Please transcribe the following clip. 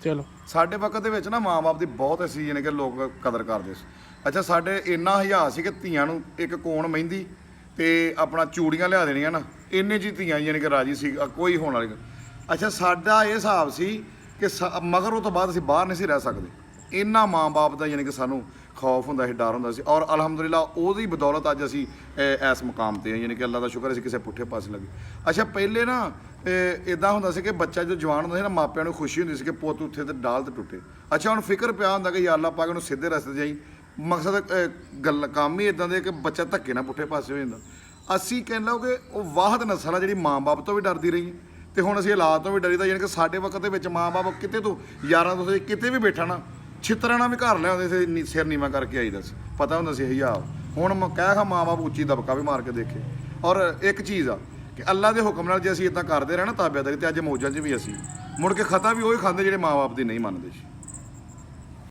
ਚਲੋ ਸਾਡੇ ਵਕਤ ਦੇ ਵਿੱਚ ਨਾ ਮਾਂ-ਬਾਪ ਦੀ ਬਹੁਤ ਅਸੀਂ ਯਾਨੀ ਕਿ ਲੋਕ ਕਦਰ ਕਰਦੇ ਸੀ। ਅੱਛਾ ਸਾਡੇ ਇੰਨਾ ਹਿਆਸ ਸੀ ਕਿ ਧੀਆਂ ਨੂੰ ਇੱਕ ਕੋਣ ਮਹਿੰਦੀ ਤੇ ਆਪਣਾ ਚੂੜੀਆਂ ਲਿਆ ਦੇਣੀਆਂ ਨਾ, ਇੰਨੇ ਜੀ ਧੀਆਂ ਯਾਨੀ ਕਿ ਰਾਜੀ ਸੀ, ਕੋਈ ਹੋਣ ਵਾਲੀ। ਅੱਛਾ ਸਾਡਾ ਇਹ ਹਿਸਾਬ ਸੀ ਕਿ ਮਗਰ ਉਹ ਤੋਂ ਬਾਅਦ ਅਸੀਂ ਬਾਹਰ ਨਹੀਂ ਸੀ ਰਹਿ ਸਕਦੇ। ਇੰਨਾ ਮਾਂ-ਬਾਪ ਦਾ ਯਾਨੀ ਕਿ ਸਾਨੂੰ ਖੌਫ ਹੁੰਦਾ ਸੀ, ਡਰ ਹੁੰਦਾ ਸੀ। ਔਰ ਅਲਹਮਦੁਲਿਲਾ ਉਹਦੀ ਬਦੌਲਤ ਅੱਜ ਅਸੀਂ ਇਸ ਮੁਕਾਮ ਤੇ ਹਾਂ, ਯਾਨੀ ਕਿ ਅੱਲਾ ਦਾ ਸ਼ੁਕਰ ਅਸੀਂ ਕਿਸੇ ਪੁੱਠੇ ਪਾਸੇ ਲੱਗੇ। ਅੱਛਾ ਪਹਿਲੇ ਨਾ ਇਦਾਂ ਹੁੰਦਾ ਸੀ ਕਿ ਬੱਚਾ ਜੋ ਜਵਾਨ ਹੁੰਦਾ ਸੀ ਨਾ, ਮਾਪਿਆਂ ਨੂੰ ਖੁਸ਼ੀ ਹੁੰਦੀ ਸੀ ਕਿ ਪੁੱਤ ਉੱਥੇ ਤੇ ਡਾਲ ਤੇ ਟੁੱਟੇ। ਅੱਛਾ ਹੁਣ ਫਿਕਰ ਪਿਆ ਹੁੰਦਾ ਕਿ ਯਾ ਅੱਲਾ ਪਾਕ ਨੂੰ ਸਿੱਧੇ ਰਸਤੇ 'ਤੇ ਜਾਈ। ਮਕਸਦ ਗੱਲ ਕੰਮ ਹੀ ਇਦਾਂ ਦੇ ਕਿ ਬੱਚਾ ਧੱਕੇ ਨਾਲ ਪੁੱਠੇ ਪਾਸੇ ਹੋ ਜਾਂਦਾ। ਅਸੀਂ ਕਹਿ ਲਓ ਕਿ ਉਹ ਵਾਹਦ ਨਸਲ ਆ ਜਿਹੜੀ ਮਾਂ-ਬਾਪ ਤੋਂ ਵੀ ਡਰਦੀ ਰਹੀ ਤੇ ਹੁਣ ਅਸੀਂ ਔਲਾਦ ਤੋਂ ਵੀ ਡਰੀਦਾ। ਯਾਨੀ ਕਿ ਸਾਡੇ ਵਕਤ ਦੇ ਵਿੱਚ ਮਾਂ-ਬਾਪ ਕਿਤੇ ਤੋਂ ਯਾਰਾਂ ਦੋਸਤਾਂ ਕਿਤੇ ਵੀ ਬੈਠਾ ਨਾ, ਛਿੱਤਰਾਂ ਨਾਲ ਵੀ ਘਰ ਲਿਆਉਂਦੇ ਸੀ, ਸਿਰ ਨੀਵਾਂ ਕਰਕੇ ਆਈਦਾ ਸੀ, ਪਤਾ ਹੁੰਦਾ ਸੀ ਹਿਜਾਬ। ਹੁਣ ਕਹਿ ਖਾ ਮਾਂ-ਬਾਪ ਉੱਚੀ ਦਬਕਾ ਵੀ ਮਾਰ ਕੇ ਦੇਖੇ। ਔਰ ਇੱਕ ਚੀਜ਼ ਆ ਕਿ ਅੱਲਾ ਦੇ ਹੁਕਮ ਨਾਲ ਜੇ ਅਸੀਂ ਇਦਾਂ ਕਰਦੇ ਰਹਿਣਾ ਤਾਬਿਆਦਾਰੀ, ਤੇ ਅੱਜ ਮੌਜਾਂ 'ਚ ਵੀ ਅਸੀਂ ਮੁੜ ਕੇ ਖਤਾ ਵੀ ਉਹੀ ਖਾਂਦੇ ਜਿਹੜੇ ਮਾਂ-ਬਾਪ ਦੀ ਨਹੀਂ ਮੰਨਦੇ ਸੀ।